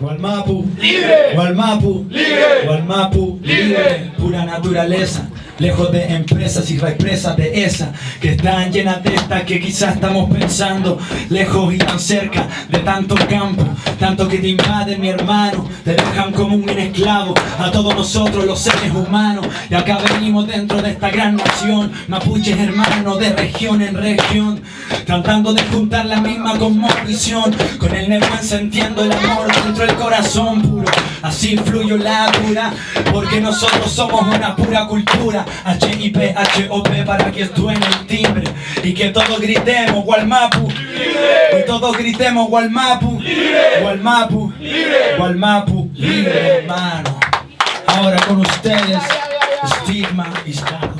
Gualmapu, libre. Gualmapu, Libre. Gualmapu, Libre. Pura naturaleza, lejos de empresas y represas de esas que están llenas de estas que quizás estamos pensando, lejos y tan cerca de tanto campo, tanto que te invaden, mi hermano, te dejan como un esclavo a todos nosotros los seres humanos. Y acá venimos dentro de esta gran nación, mapuches hermanos de región en región, tratando de juntar la misma cosmovisión, con el negro encendiendo el amor dentro del corazón puro. Así fluyo la dura, porque nosotros somos una pura cultura. H-I-P, H-O-P para que suene el timbre y que todos gritemos Gualmapu, Libre. y todos gritemos Gualmapu, Libre. Gualmapu, Libre. Gualmapu, libre hermano. Ahora con ustedes, Stigma y Style.